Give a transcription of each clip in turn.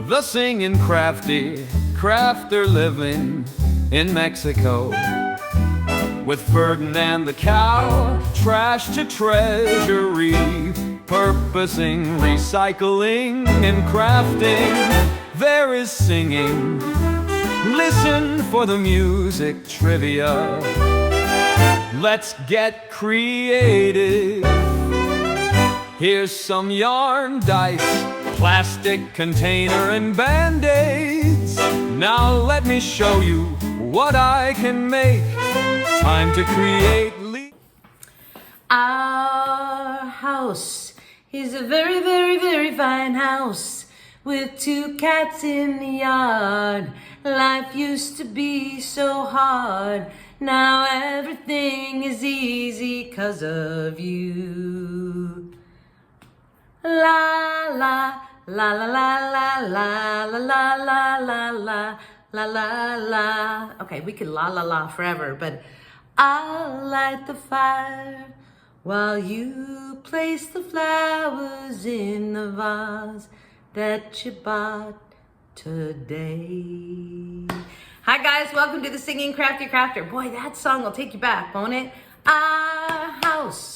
The singing crafter living in Mexico, with Ferdinand the cow, trash to treasury, purposing, recycling, and crafting. There is singing. Listen for the music trivia. Let's get creative. Here's some yarn, dice, plastic container, and band-aids. Now let me show you what I can make. Time to create. Our house is a very, very, very fine house with 2 cats in the yard. Life used to be so hard. Now everything is easy 'cause of you. La la la la la la la la la la la la la la. Okay, we could la la la forever, but I'll light the fire while you place the flowers in the vase that you bought today. Hi guys, welcome to the Singing Crafty Crafter. Boy, that song will take you back, won't it? Our house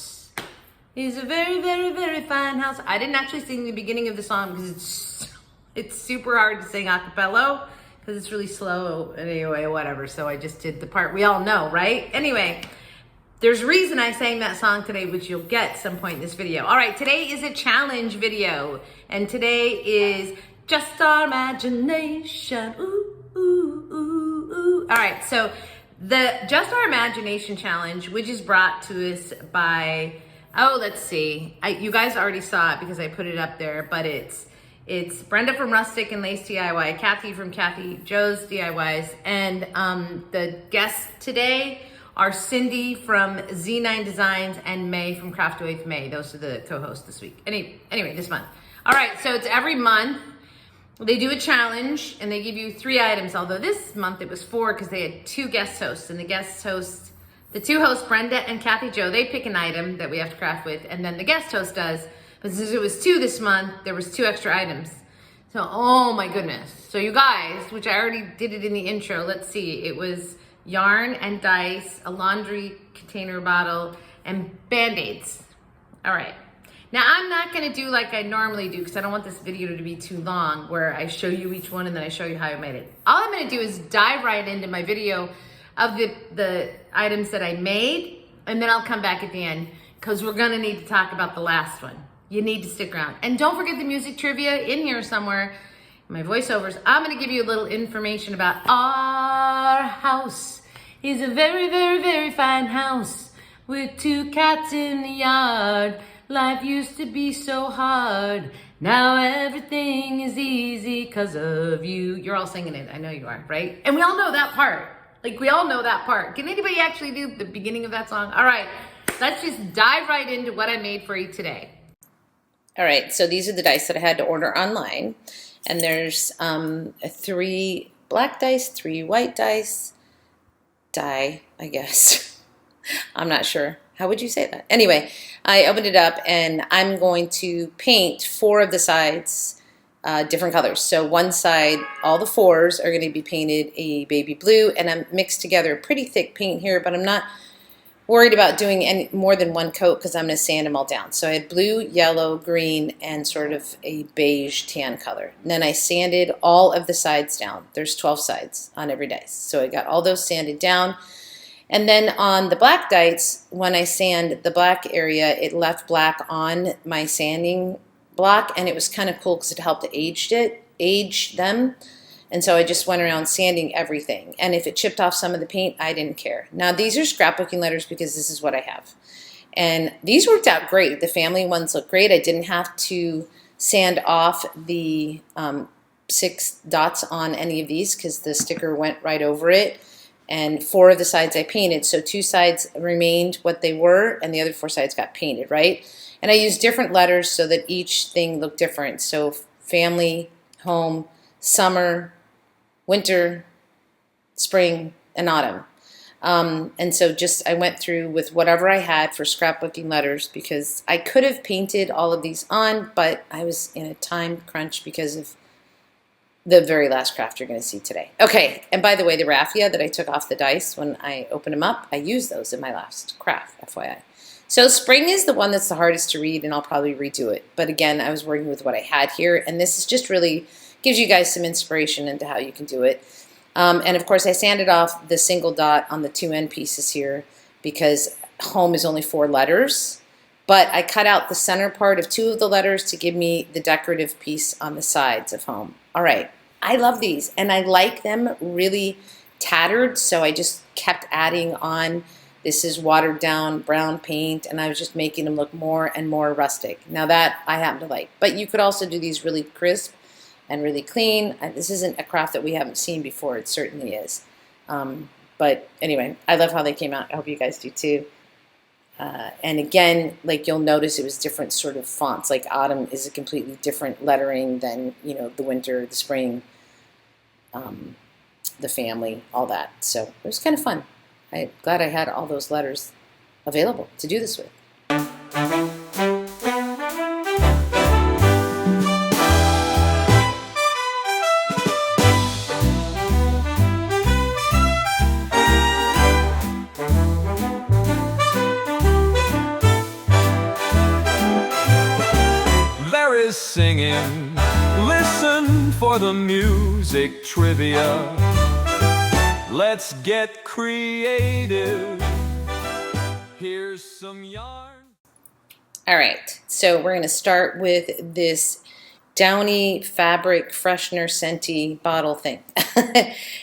is a very, very, very fine house. I didn't actually sing the beginning of the song because it's super hard to sing a cappella because it's really slow anyway, whatever. So I just did the part we all know, right? Anyway, there's a reason I sang that song today, which you'll get some point in this video. All right, today is a challenge video, and today is just our imagination. Ooh, ooh, ooh, ooh. All right, so the Just Our Imagination Challenge, which is brought to us by, oh, let's see. You guys already saw it because I put it up there, but it's Brenda from Rustic and Lace DIY, Kathy from Kathy Joe's DIYs, and the guests today are Cindy from Z9 Designs and May from Craft with May. Those are the co-hosts this week. Anyway, this month. All right, so it's every month. They do a challenge and they give you 3 items, although this month it was 4 because they had 2 guest hosts, and the 2 hosts, Brenda and Kathy Joe, they pick an item that we have to craft with, and then the guest host does. But since it was 2 this month, there was 2 extra items. So, oh my goodness. So you guys, which I already did it in the intro, let's see. It was yarn and dice, a laundry container bottle, and Band-Aids. All right. Now, I'm not going to do like I normally do because I don't want this video to be too long where I show you each one and then I show you how I made it. All I'm going to do is dive right into my video of the items that I made, and then I'll come back at the end because we're going to need to talk about the last one. You need to stick around. And don't forget the music trivia in here somewhere. My voiceovers. I'm going to give you a little information about our house. Is a very, very, very fine house with 2 cats in the yard. Life used to be so hard. Now everything is easy 'cause of you. You're all singing it. I know you are, right? And we all know that part. Like, we all know that part. Can anybody actually do the beginning of that song? All right, let's just dive right into what I made for you today. All right, so these are the dice that I had to order online. And there's 3 black dice, 3 white dice, I guess. I'm not sure. How would you say that? Anyway, I opened it up and I'm going to paint 4 of the sides different colors. So one side, all the 4s are going to be painted a baby blue, and I'm mixed together a pretty thick paint here, but I'm not worried about doing any more than 1 coat because I'm going to sand them all down. So I had blue, yellow, green, and sort of a beige tan color. And then I sanded all of the sides down. There's 12 sides on every dice. So I got all those sanded down. And then on the black dice, when I sand the black area, it left black on my sanding block, and it was kind of cool because it helped to age them. And so I just went around sanding everything. And if it chipped off some of the paint, I didn't care. Now, these are scrapbooking letters because this is what I have. And these worked out great. The family ones look great. I didn't have to sand off the 6 dots on any of these because the sticker went right over it. And 4 of the sides I painted. So 2 sides remained what they were, and the other 4 sides got painted, right? And I used different letters so that each thing looked different. So family, home, summer, winter, spring, and autumn. And so just I went through with whatever I had for scrapbooking letters because I could have painted all of these on, but I was in a time crunch because of the very last craft you're going to see today. Okay, and by the way, the raffia that I took off the dice when I opened them up, I used those in my last craft, FYI. So spring is the one that's the hardest to read, and I'll probably redo it. But again, I was working with what I had here, and this is just really gives you guys some inspiration into how you can do it. And of course, I sanded off the single dot on the two end pieces here because home is only 4 letters. But I cut out the center part of 2 of the letters to give me the decorative piece on the sides of home. All right, I love these, and I like them really tattered, so I just kept adding on. This is watered down brown paint, and I was just making them look more and more rustic. Now that I happen to like. But you could also do these really crisp and really clean. This isn't a craft that we haven't seen before. It certainly is. But anyway, I love how they came out. I hope you guys do too. And again, like you'll notice it was different sort of fonts. Like autumn is a completely different lettering than, you know, the winter, the spring, the family, all that. So it was kind of fun. I'm glad I had all those letters available to do this with. There is singing, listen for the music trivia. Let's get creative. Here's some yarn. All right, so we're going to start with this Downy fabric freshener scenty bottle thing.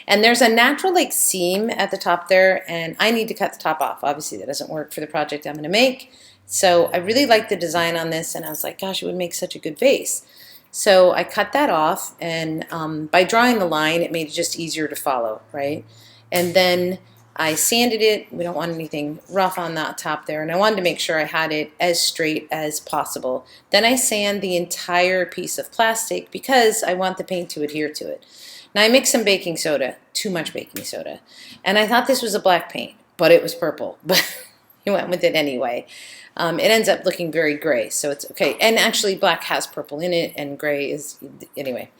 And there's a natural like seam at the top there, and I need to cut the top off. Obviously that doesn't work for the project I'm going to make. So I really like the design on this, and I was like, gosh, it would make such a good vase. So I cut that off, and by drawing the line, it made it just easier to follow, right? And then I sanded it. We don't want anything rough on that top there, and I wanted to make sure I had it as straight as possible. Then I sand the entire piece of plastic because I want the paint to adhere to it. Now I mixed some baking soda, too much baking soda, and I thought this was a black paint, but it was purple, but I went with it anyway. It ends up looking very gray, so it's okay. And actually black has purple in it, and gray is, anyway,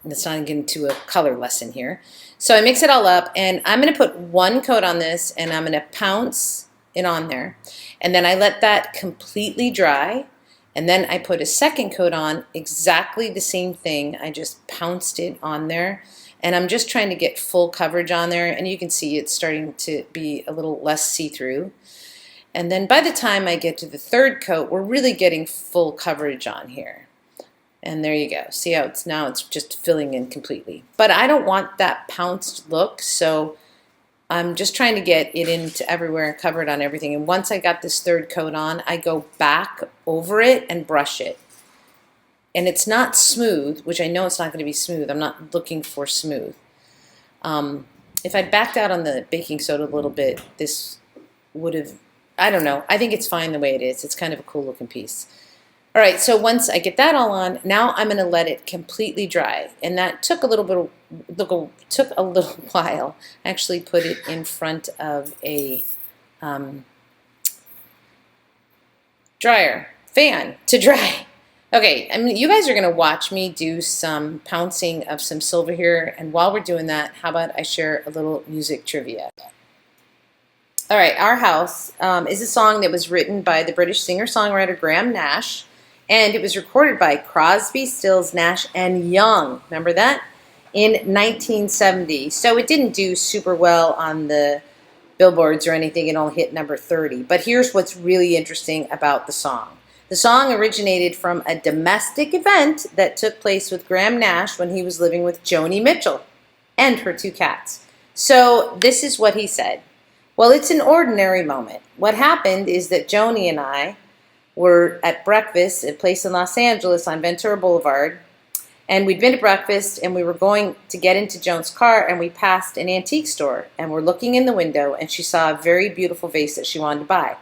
let's not get into a color lesson here. So I mix it all up, and I'm going to put 1 coat on this, and I'm going to pounce it on there. And then I let that completely dry, and then I put a 2nd coat on, exactly the same thing. I just pounced it on there, and I'm just trying to get full coverage on there, and you can see it's starting to be a little less see-through. And then by the time I get to the 3rd coat, we're really getting full coverage on here. And there you go. See how it's now it's just filling in completely. But I don't want that pounced look, so I'm just trying to get it into everywhere and cover it on everything. And once I got this 3rd coat on, I go back over it and brush it. And it's not smooth, which I know it's not going to be smooth. I'm not looking for smooth. If I'd backed out on the baking soda a little bit, this would have, I don't know. I think it's fine the way it is. It's kind of a cool looking piece. All right, so once I get that all on, now I'm going to let it completely dry. And that took a little while. I actually put it in front of a fan to dry. Okay, I mean, you guys are going to watch me do some pouncing of some silver here. And while we're doing that, how about I share a little music trivia? All right, Our House is a song that was written by the British singer-songwriter Graham Nash, and it was recorded by Crosby, Stills, Nash, and Young. Remember that? In 1970. So it didn't do super well on the billboards or anything. It only hit number 30. But here's what's really interesting about the song. The song originated from a domestic event that took place with Graham Nash when he was living with Joni Mitchell and her 2 cats. So this is what he said. Well, it's an ordinary moment. What happened is that Joni and I were at breakfast at a place in Los Angeles on Ventura Boulevard, and we'd been to breakfast, and we were going to get into Joan's car, and we passed an antique store, and we're looking in the window, and she saw a very beautiful vase that she wanted to buy.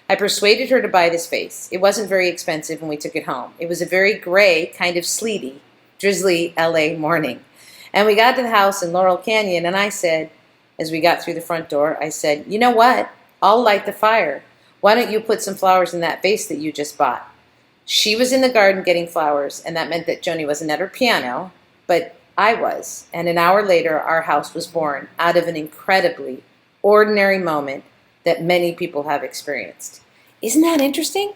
I persuaded her to buy this vase. It wasn't very expensive, and we took it home. It was a very gray, kind of sleety, drizzly LA morning. And we got to the house in Laurel Canyon, and I said, as we got through the front door, I said, you know what? I'll light the fire. Why don't you put some flowers in that vase that you just bought? She was in the garden getting flowers, and that meant that Joni wasn't at her piano, but I was. And an hour later, our house was born out of an incredibly ordinary moment that many people have experienced. Isn't that interesting?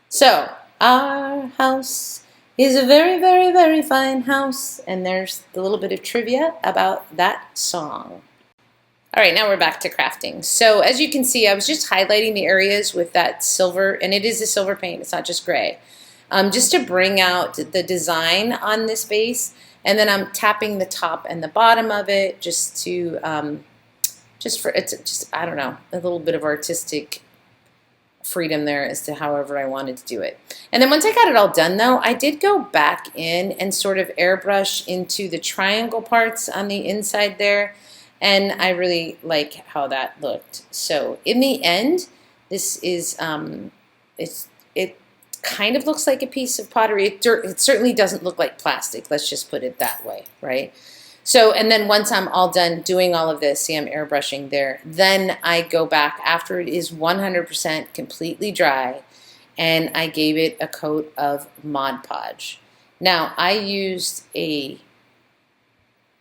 So, our house is a very, very, very fine house. And there's a little bit of trivia about that song. All right, now we're back to crafting. So as you can see, I was just highlighting the areas with that silver, and it is a silver paint, it's not just gray, just to bring out the design on this base. And then I'm tapping the top and the bottom of it just to, I don't know, a little bit of artistic freedom there as to however I wanted to do it. And then once I got it all done though, I did go back in and sort of airbrush into the triangle parts on the inside there. And I really like how that looked. So in the end, this is, it kind of looks like a piece of pottery. It certainly doesn't look like plastic. Let's just put it that way, right? So, and then once I'm all done doing all of this, see I'm airbrushing there, then I go back after it is 100% completely dry and I gave it a coat of Mod Podge. Now, I used a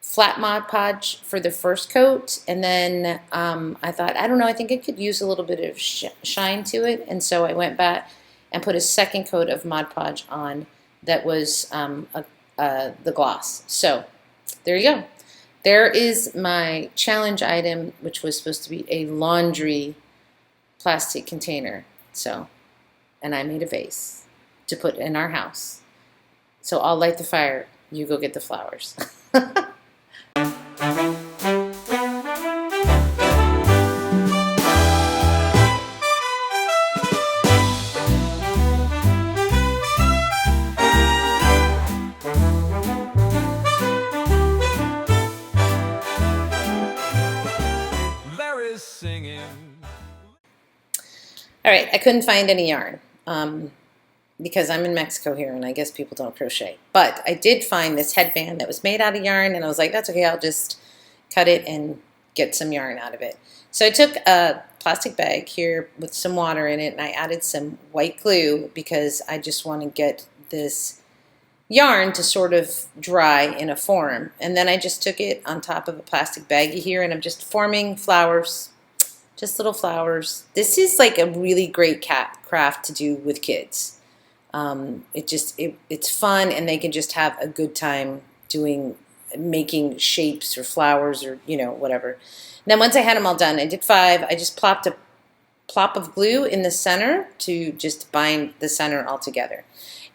flat Mod Podge for the first coat, and then I thought, I don't know, I think it could use a little bit of shine to it, and so I went back and put a second coat of Mod Podge on that was the gloss. So there you go. There is my challenge item, which was supposed to be a laundry plastic container. So, and I made a vase to put in our house. So I'll light the fire, you go get the flowers. Singing. All right, I couldn't find any yarn because I'm in Mexico here and I guess people don't crochet. But I did find this headband that was made out of yarn and I was like, that's okay, I'll just cut it and get some yarn out of it. So I took a plastic bag here with some water in it and I added some white glue because I just want to get this yarn to sort of dry in a form. And then I just took it on top of a plastic baggie here and I'm just forming flowers, just little flowers. This is like a really great craft to do with kids. It's fun and they can just have a good time making shapes or flowers or, you know, whatever. And then once I had them all done, I did 5. I just plopped a plop of glue in the center to just bind the center all together.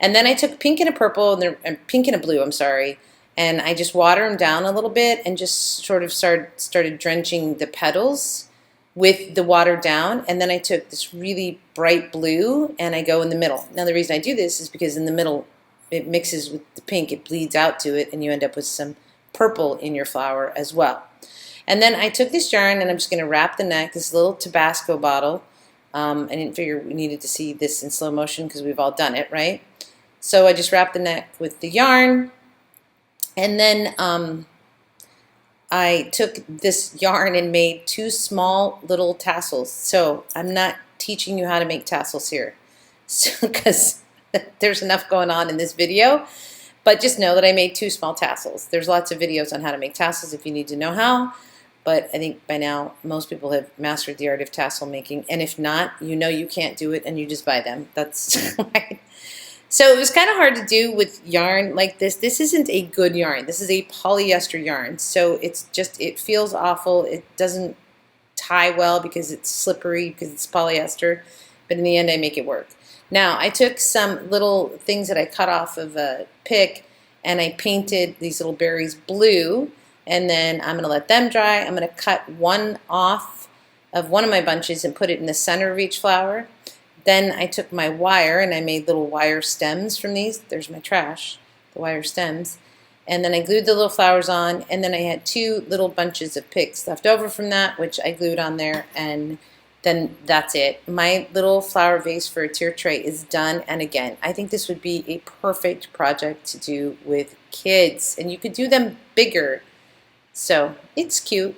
And then I took pink and a purple, and pink and a blue, I'm sorry, and I just watered them down a little bit and just sort of started drenching the petals with the water down. And then I took this really bright blue and I go in the middle. Now the reason I do this is because in the middle it mixes with the pink, it bleeds out to it, and you end up with some purple in your flower as well. And then I took this yarn and I'm just going to wrap the neck, this little Tabasco bottle. I didn't figure we needed to see this in slow motion because we've all done it, right? So I just wrapped the neck with the yarn, and then I took this yarn and made 2 small little tassels. So I'm not teaching you how to make tassels here because there's enough going on in this video, but just know that I made 2 small tassels. There's lots of videos on how to make tassels if you need to know how, but I think by now most people have mastered the art of tassel making, and if not, you know you can't do it and you just buy them. That's right. So it was kind of hard to do with yarn like this. This isn't a good yarn. This is a polyester yarn. So it feels awful. It doesn't tie well because it's slippery because it's polyester. But in the end, I make it work. Now, I took some little things that I cut off of a pick and I painted these little berries blue. And then I'm going to let them dry. I'm going to cut one off of one of my bunches and put it in the center of each flower. Then I took my wire and I made little wire stems from these. There's my trash, the wire stems. And then I glued the little flowers on, and then I had 2 little bunches of picks left over from that, which I glued on there, and then that's it. My little flower vase for a tier tray is done, and again, I think this would be a perfect project to do with kids, and you could do them bigger. So it's cute.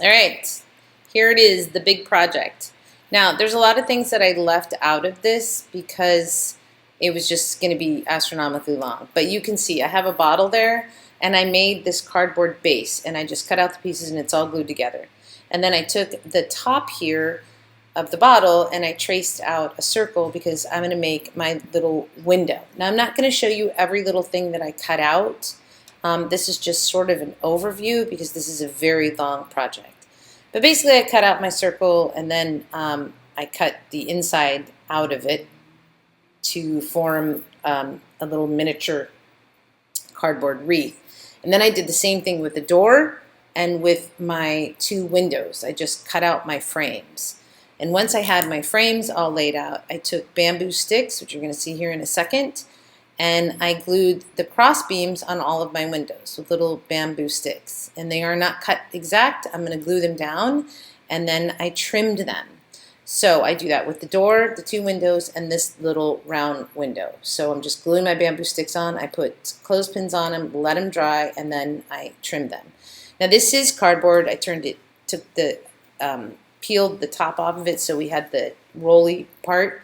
All right, here it is, the big project. Now, there's a lot of things that I left out of this because it was just going to be astronomically long. But you can see I have a bottle there, and I made this cardboard base, and I just cut out the pieces, and it's all glued together. And then I took the top here of the bottle, and I traced out a circle because I'm going to make my little window. Now, I'm not going to show you every little thing that I cut out. This is just sort of an overview because this is a very long project. But basically, I cut out my circle, and then I cut the inside out of it to form a little miniature cardboard wreath. And then I did the same thing with the door and with my 2 windows. I just cut out my frames. And once I had my frames all laid out, I took bamboo sticks, which you're going to see here in a second, and I glued the cross beams on all of my windows with little bamboo sticks. And they are not cut exact. I'm going to glue them down, and then I trimmed them. So I do that with the door, the 2 windows, and this little round window. So I'm just gluing my bamboo sticks on. I put clothespins on them, let them dry, and then I trim them. Now this is cardboard. I took the, peeled the top off of it so we had the rolly part,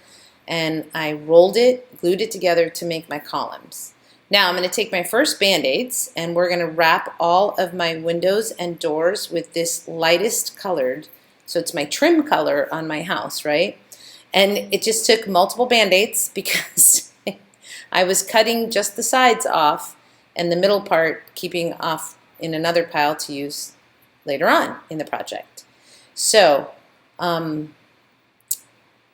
and I rolled it, glued it together to make my columns. Now I'm going to take my first Band-Aids, and we're going to wrap all of my windows and doors with this lightest colored, so it's my trim color on my house, right? And it just took multiple Band-Aids because I was cutting just the sides off and the middle part keeping off in another pile to use later on in the project. So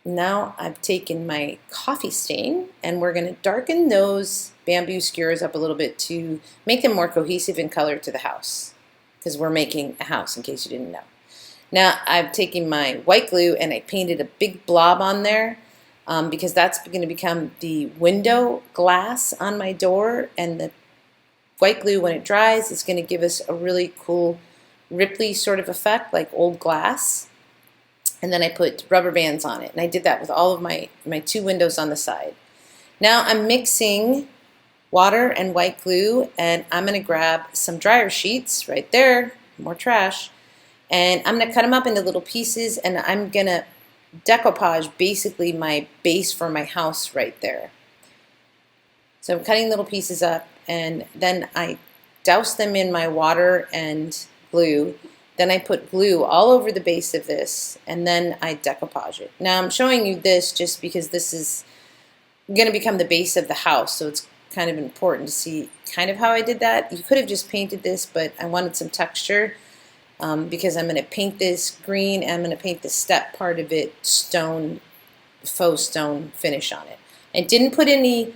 now I've taken my coffee stain, and we're going to darken those bamboo skewers up a little bit to make them more cohesive in color to the house, because we're making a house, in case you didn't know. Now I've taken my white glue and I painted a big blob on there because that's going to become the window glass on my door, and the white glue, when it dries, is going to give us a really cool ripply sort of effect like old glass. And then I put rubber bands on it, and I did that with all of my 2 windows on the side. Now I'm mixing water and white glue, and I'm going to grab some dryer sheets right there, more trash, and I'm going to cut them up into little pieces, and I'm going to decoupage basically my base for my house right there. So I'm cutting little pieces up, and then I douse them in my water and glue. Then I put glue all over the base of this, and then I decoupage it. Now I'm showing you this just because this is going to become the base of the house, so it's kind of important to see kind of how I did that. You could have just painted this, but I wanted some texture because I'm going to paint this green, and I'm going to paint the step part of it stone, faux stone finish on it. I didn't put any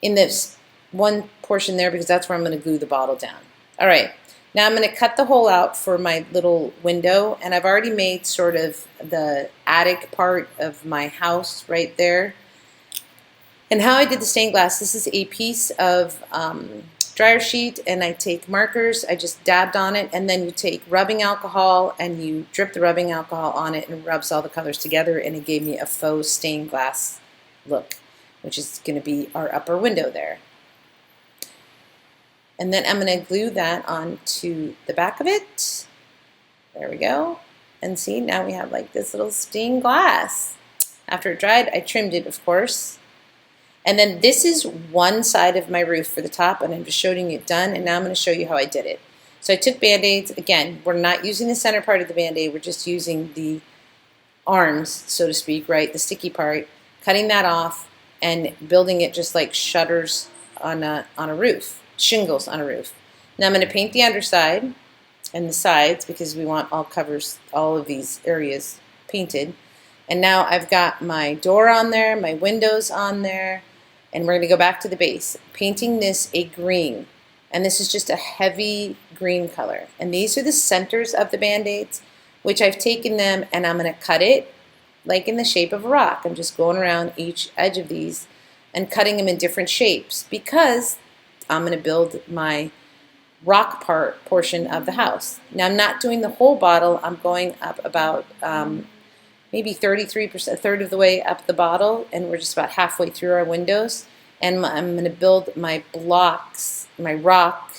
in this one portion there because that's where I'm going to glue the bottle down. All right. Now I'm going to cut the hole out for my little window, and I've already made sort of the attic part of my house right there. And how I did the stained glass, this is a piece of dryer sheet, and I take markers, I just dabbed on it, and then you take rubbing alcohol and you drip the rubbing alcohol on it, and it rubs all the colors together, and it gave me a faux stained glass look, which is going to be our upper window there. And then I'm going to glue that onto the back of it. There we go. And see, now we have like this little stained glass. After it dried, I trimmed it, of course. And then this is one side of my roof for the top, and I'm just showing it done, and now I'm going to show you how I did it. So I took Band-Aids. Again, we're not using the center part of the Band-Aid, we're just using the arms, so to speak, right, the sticky part, cutting that off and building it just like shutters on a roof. Shingles on a roof. Now I'm going to paint the underside and the sides because we want all of these areas painted. And now I've got my door on there, my windows on there, and we're going to go back to the base. Painting this a green, and this is just a heavy green color. And these are the centers of the Band-Aids, which I've taken them and I'm going to cut it like in the shape of a rock. I'm just going around each edge of these and cutting them in different shapes because I'm going to build my rock portion of the house. Now I'm not doing the whole bottle. I'm going up about maybe 33%, a third of the way up the bottle, and we're just about halfway through our windows. And I'm going to build my blocks, my rock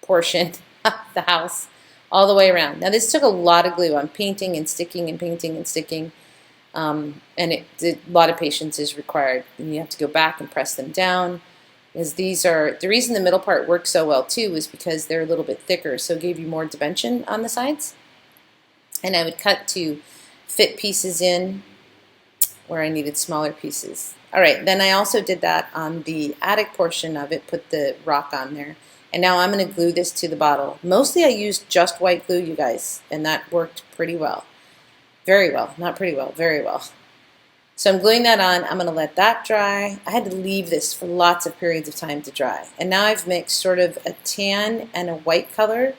portion of the house all the way around. Now this took a lot of glue. I'm painting and sticking and painting and sticking. And a lot of patience is required. And you have to go back and press them down. As these are, the reason the middle part works so well too is because they're a little bit thicker, so it gave you more dimension on the sides. And I would cut to fit pieces in where I needed smaller pieces. All right, then I also did that on the attic portion of it, put the rock on there. And now I'm going to glue this to the bottle. Mostly I used just white glue, you guys, and that worked pretty well. Very well, not pretty well, very well. So I'm gluing that on. I'm going to let that dry. I had to leave this for lots of periods of time to dry. And now I've mixed sort of a tan and a white color.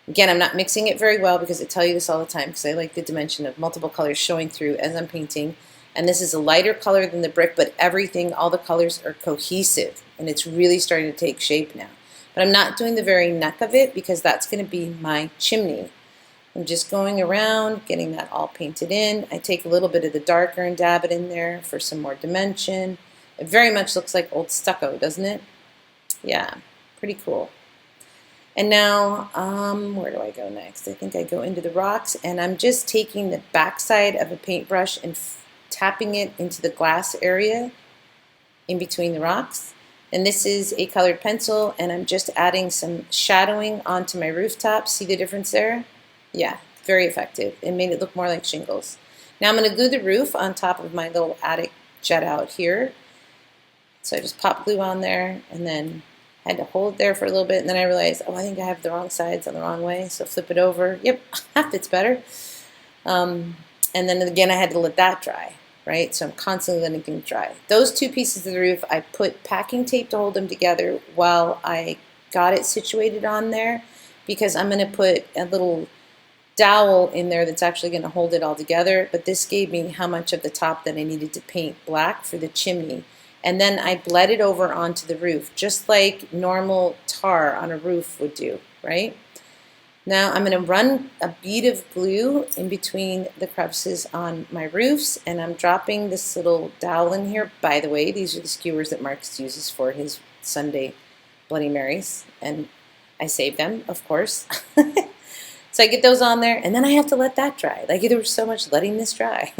Again, I'm not mixing it very well because I tell you this all the time because I like the dimension of multiple colors showing through as I'm painting. And this is a lighter color than the brick, but everything, all the colors are cohesive. And it's really starting to take shape now. But I'm not doing the very neck of it because that's going to be my chimney. I'm just going around, getting that all painted in. I take a little bit of the darker and dab it in there for some more dimension. It very much looks like old stucco, doesn't it? Yeah, pretty cool. And now, where do I go next? I think I go into the rocks, and I'm just taking the backside of a paintbrush and tapping it into the glass area in between the rocks. And this is a colored pencil, and I'm just adding some shadowing onto my rooftop. See the difference there? Yeah, very effective. It made it look more like shingles. Now I'm going to glue the roof on top of my little attic jet out here. So I just pop glue on there and then had to hold it there for a little bit. And then I realized, oh, I think I have the wrong sides on the wrong way. So flip it over. Yep, that fits better. And then again, I had to let that dry, right? So I'm constantly letting things dry. Those two pieces of the roof, I put packing tape to hold them together while I got it situated on there because I'm going to put a little dowel in there that's actually going to hold it all together, but this gave me how much of the top that I needed to paint black for the chimney. And then I bled it over onto the roof, just like normal tar on a roof would do, right? Now I'm going to run a bead of glue in between the crevices on my roofs, and I'm dropping this little dowel in here. By the way, these are the skewers that Marcus uses for his Sunday Bloody Marys, and I save them, of course. So I get those on there, and then I have to let that dry. Like, there was so much letting this dry.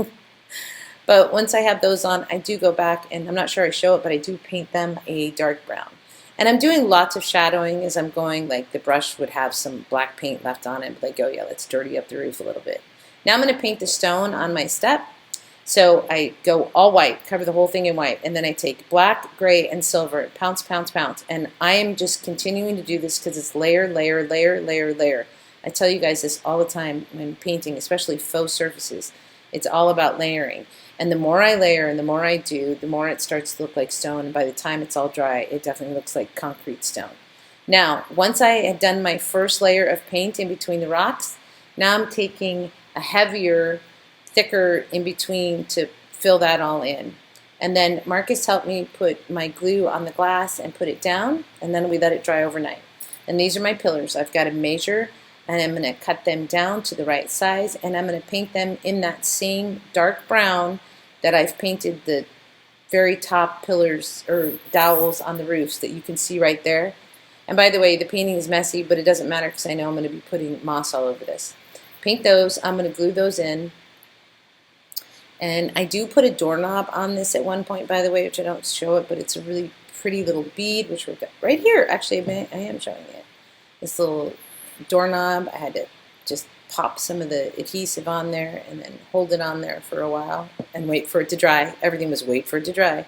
But once I have those on, I do go back, and I'm not sure I show it, but I do paint them a dark brown. And I'm doing lots of shadowing as I'm going. Like, the brush would have some black paint left on it, but like, oh yeah, let's dirty up the roof a little bit. Now I'm going to paint the stone on my step. So I go all white, cover the whole thing in white, and then I take black, gray, and silver, pounce, pounce, pounce. And I am just continuing to do this because it's layer, layer, layer, layer, layer. I tell you guys this all the time when painting, especially faux surfaces. It's all about layering. And the more I layer and the more I do, the more it starts to look like stone. And by the time it's all dry, it definitely looks like concrete stone. Now, once I had done my first layer of paint in between the rocks, now I'm taking a heavier, thicker in between to fill that all in. And then Marcus helped me put my glue on the glass and put it down, and then we let it dry overnight. And these are my pillars. I've got to measure, and I'm going to cut them down to the right size, and I'm going to paint them in that same dark brown that I've painted the very top pillars or dowels on the roofs that you can see right there. And by the way, the painting is messy, but it doesn't matter because I know I'm going to be putting moss all over this. Paint those. I'm going to glue those in. And I do put a doorknob on this at one point, by the way, which I don't show it, but it's a really pretty little bead, which we've got right here. Actually, I am showing it. This little doorknob, I had to just pop some of the adhesive on there and then hold it on there for a while and wait for it to dry. Everything was wait for it to dry.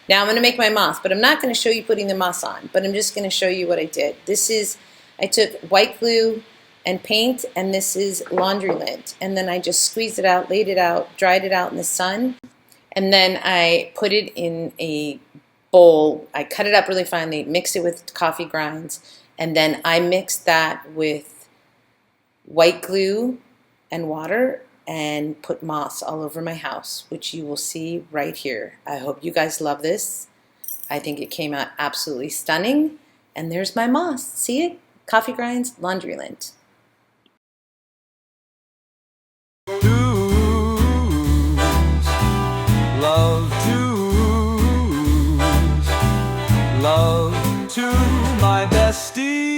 Now I'm going to make my moss, but I'm not going to show you putting the moss on, but I'm just going to show you what I did. This is, I took white glue and paint, and this is laundry lint, and then I just squeezed it out, laid it out, dried it out in the sun, and then I put it in a bowl. I cut it up really finely, mixed it with coffee grinds, and then I mixed that with white glue and water and put moss all over my house, which you will see right here. I hope you guys love this. I think it came out absolutely stunning. And there's my moss. See it? Coffee grinds, laundry lint. Love to my besties.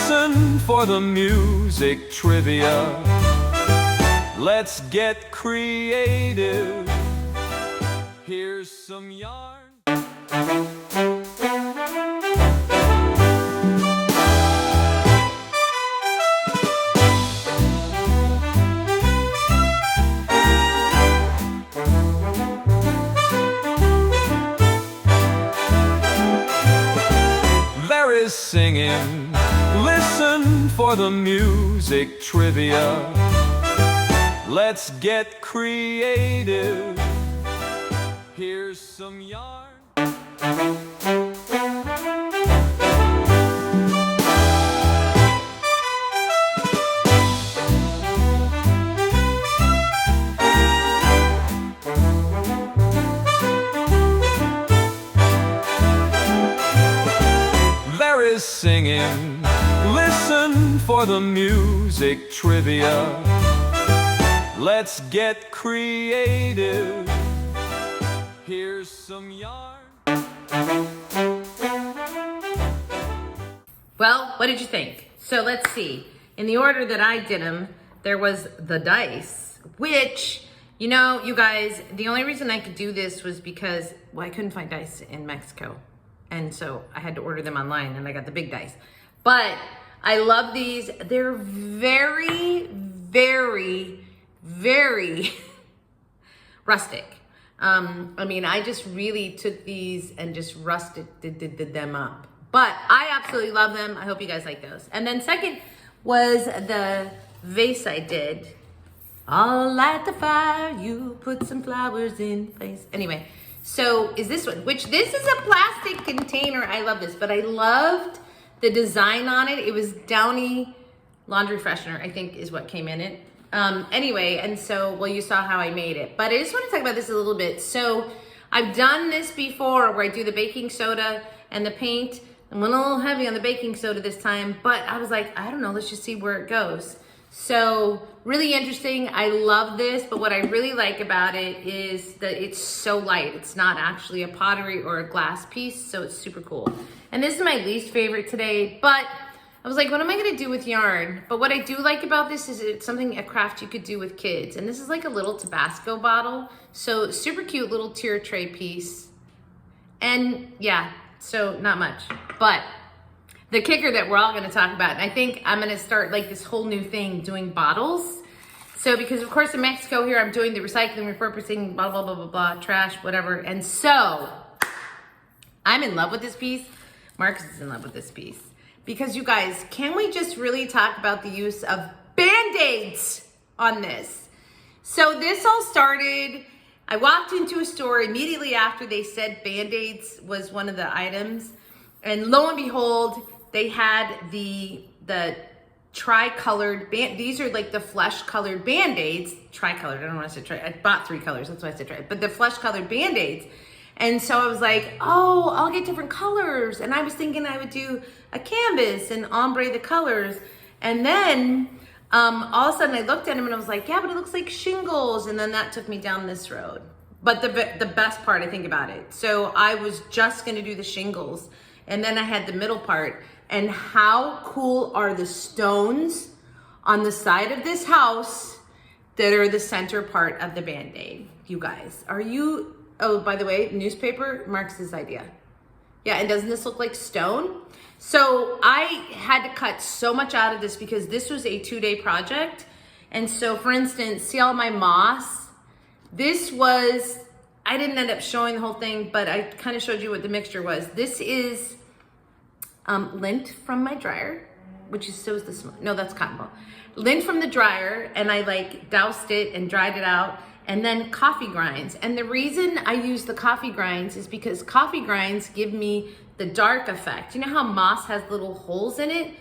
Listen for the music trivia. Let's get creative. Here's some yarn. There is singing. Listen for the music trivia. Let's get creative. Here's some yarn. There is singing. Listen for the music trivia. Let's get creative. Here's some yarn. Well, what did you think? So let's see. In the order that I did them, there was the dice, which, you know, you guys, the only reason I could do this was because, well, I couldn't find dice in Mexico. And so I had to order them online and I got the big dice. But I love these. They're very, very, very rustic. I mean, I just really took these and just did them up. But I absolutely love them. I hope you guys like those. And then second was the vase I did. I'll light the fire, you put some flowers in place. Anyway, so is this one, which this is a plastic container. I love this, but I loved the design on it. It was Downy laundry freshener, I think is what came in it. Anyway, and so, well, you saw how I made it, but I just want to talk about this a little bit. So I've done this before where I do the baking soda and the paint. I went a little heavy on the baking soda this time, but I was like, I don't know, let's just see where it goes. So really interesting. I love this, but what I really like about it is that it's so light. It's not actually a pottery or a glass piece, so it's super cool. And this is my least favorite today, but I was like, what am I gonna do with yarn? But what I do like about this is it's something, a craft you could do with kids. And this is like a little Tabasco bottle. So super cute little tier tray piece. And yeah, so not much. But the kicker that we're all gonna talk about, and I think I'm gonna start like this whole new thing doing bottles. So because of course in Mexico here, I'm doing the recycling, repurposing, blah, blah, blah, blah, blah, trash, whatever. And so I'm in love with this piece. Marcus is in love with this piece. Because you guys, can we just really talk about the use of Band-Aids on this? So this all started, I walked into a store immediately after they said Band-Aids was one of the items. And lo and behold, they had the tri-colored band. These are like the flesh-colored Band-Aids. Tri-colored, I don't want to say tri. I bought 3 colors, that's why I said tri. But the flesh-colored Band-Aids. And so I was like, oh, I'll get different colors. And I was thinking I would do a canvas and ombre the colors. And then all of a sudden I looked at them and I was like, yeah, but it looks like shingles. And then that took me down this road. But the best part, I think about it. So I was just gonna do the shingles. And then I had the middle part. And how cool are the stones on the side of this house that are the center part of the Band-Aid? You guys, are you... Oh, by the way, newspaper, Marcus's idea. Yeah, and doesn't this look like stone? So I had to cut so much out of this because this was a 2-day project. And so for instance, see all my moss? This was, I didn't end up showing the whole thing, but I kind of showed you what the mixture was. This is lint from my dryer, which is, so is this one. No, that's cotton ball. Lint from the dryer, and I like doused it and dried it out. And then coffee grinds. And the reason I use the coffee grinds is because coffee grinds give me the dark effect. You know how moss has little holes in it?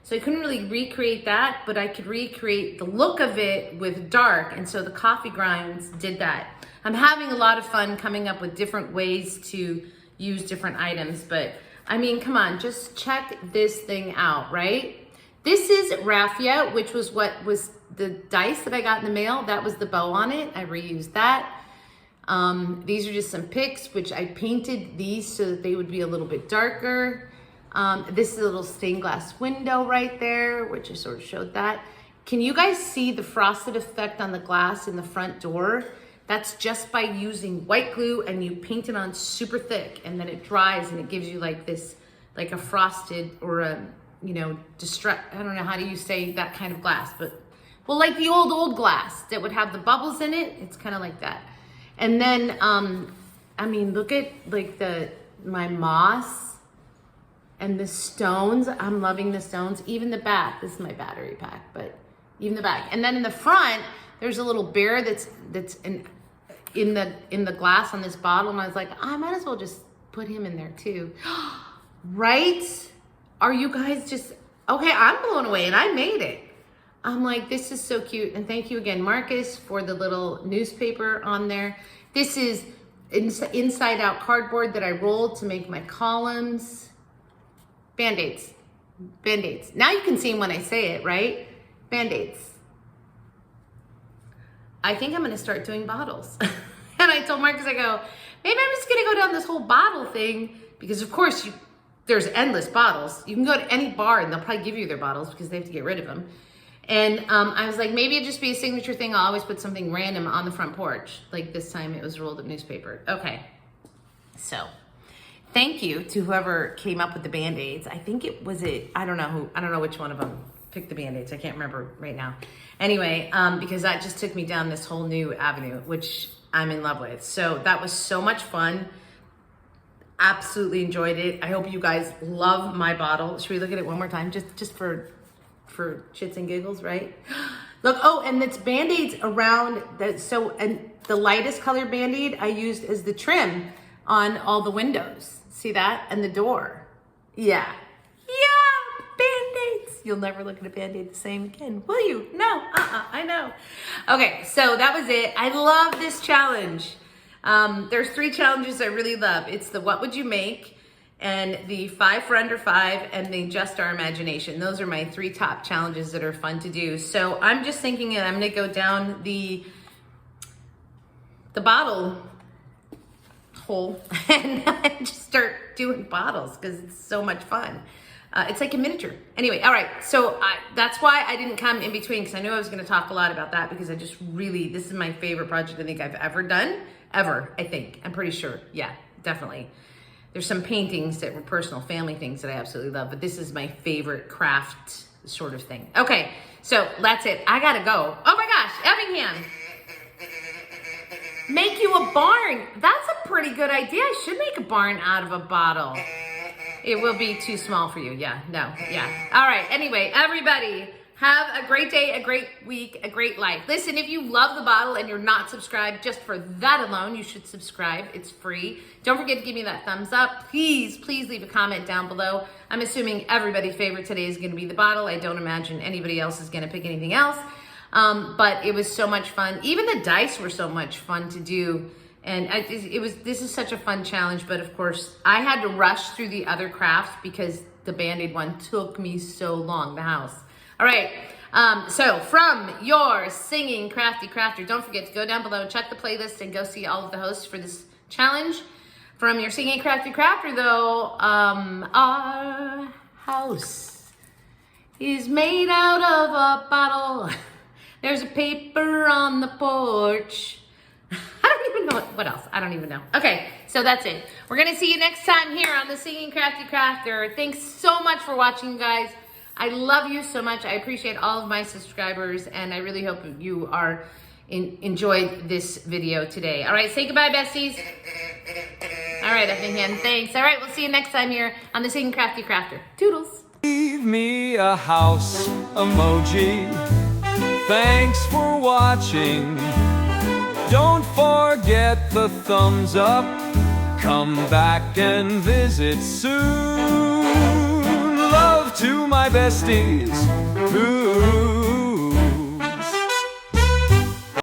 So I couldn't really recreate that, but I could recreate the look of it with dark. And so the coffee grinds did that. I'm having a lot of fun coming up with different ways to use different items. But I mean, come on, just check this thing out, right? This is raffia, which was what was the dice that I got in the mail. That was the bow on it. I reused that. These are just some picks, which I painted these so that they would be a little bit darker. This is a little stained glass window right there, which I sort of showed that. Can you guys see the frosted effect on the glass in the front door? That's just by using white glue, and you paint it on super thick, and then it dries and it gives you like this, like a frosted or a, you know, I don't know, how do you say that kind of glass, but well, like the old glass that would have the bubbles in it. It's kind of like that. And then, I mean, look at like my moss and the stones. I'm loving the stones. Even the back. This is my battery pack, but even the back. And then in the front, there's a little bear that's in the glass on this bottle. And I was like, I might as well just put him in there too. Right? Are you guys just, okay, I'm blown away and I made it. I'm like, this is so cute. And thank you again, Marcus, for the little newspaper on there. This is inside out cardboard that I rolled to make my columns. Band-Aids. Band-Aids. Now you can see them when I say it, right? Band-Aids. I think I'm gonna start doing bottles. And I told Marcus, I go, maybe I'm just gonna go down this whole bottle thing, because of course there's endless bottles. You can go to any bar and they'll probably give you their bottles because they have to get rid of them. And I was like, maybe it'd just be a signature thing. I'll always put something random on the front porch. Like this time it was rolled up newspaper. Okay, so thank you to whoever came up with the Band-Aids. I think I don't know which one of them picked the Band-Aids. I can't remember right now. Anyway, because that just took me down this whole new avenue, which I'm in love with. So that was so much fun. Absolutely enjoyed it. I hope you guys love my bottle. Should we look at it one more time? Just for shits and giggles, right? Look, oh, and it's Band-Aids around and the lightest color Band-Aid I used as the trim on all the windows. See that? And the door. Yeah. Yeah, Band-Aids. You'll never look at a Band-Aid the same again, will you? No, I know. Okay, so that was it. I love this challenge. There's 3 challenges I really love. It's the What Would You Make, and the 5 for Under 5, and the Just Our Imagination. Those are my 3 top challenges that are fun to do. So I'm just thinking that I'm gonna go down the bottle hole and just start doing bottles because it's so much fun. It's like a miniature. Anyway, all right, so that's why I didn't come in between, because I knew I was gonna talk a lot about that, because I just really, this is my favorite project I think I've ever done. Ever, I think. I'm pretty sure. Yeah, definitely. There's some paintings that were personal family things that I absolutely love, but this is my favorite craft sort of thing. Okay, so that's it. I gotta go. Oh my gosh, Effingham. Make you a barn. That's a pretty good idea. I should make a barn out of a bottle. It will be too small for you. Yeah, no, yeah. All right, anyway, everybody, have a great day, a great week, a great life. Listen, if you love the bottle and you're not subscribed, just for that alone, you should subscribe. It's free. Don't forget to give me that thumbs up. Please leave a comment down below. I'm assuming everybody's favorite today is going to be the bottle. I don't imagine anybody else is going to pick anything else. But it was so much fun. Even the dice were so much fun to do. And this is such a fun challenge. But of course, I had to rush through the other crafts because the Band-Aid one took me so long, the house. All right, so from your singing crafty crafter, don't forget to go down below and check the playlist and go see all of the hosts for this challenge. From your singing crafty crafter, though, our house is made out of a bottle. There's a paper on the porch. I don't even know what else. I don't even know. Okay, so that's it. We're gonna see you next time here on the Singing Crafty Crafter. Thanks so much for watching, guys. I love you so much. I appreciate all of my subscribers, and I really hope you are enjoyed this video today. All right, say goodbye, besties. All right, Effingham, thanks. All right, we'll see you next time here on the Singing Crafty Crafter. Toodles. Leave me a house emoji. Thanks for watching. Don't forget the thumbs up. Come back and visit soon. Love to my besties. Ooh.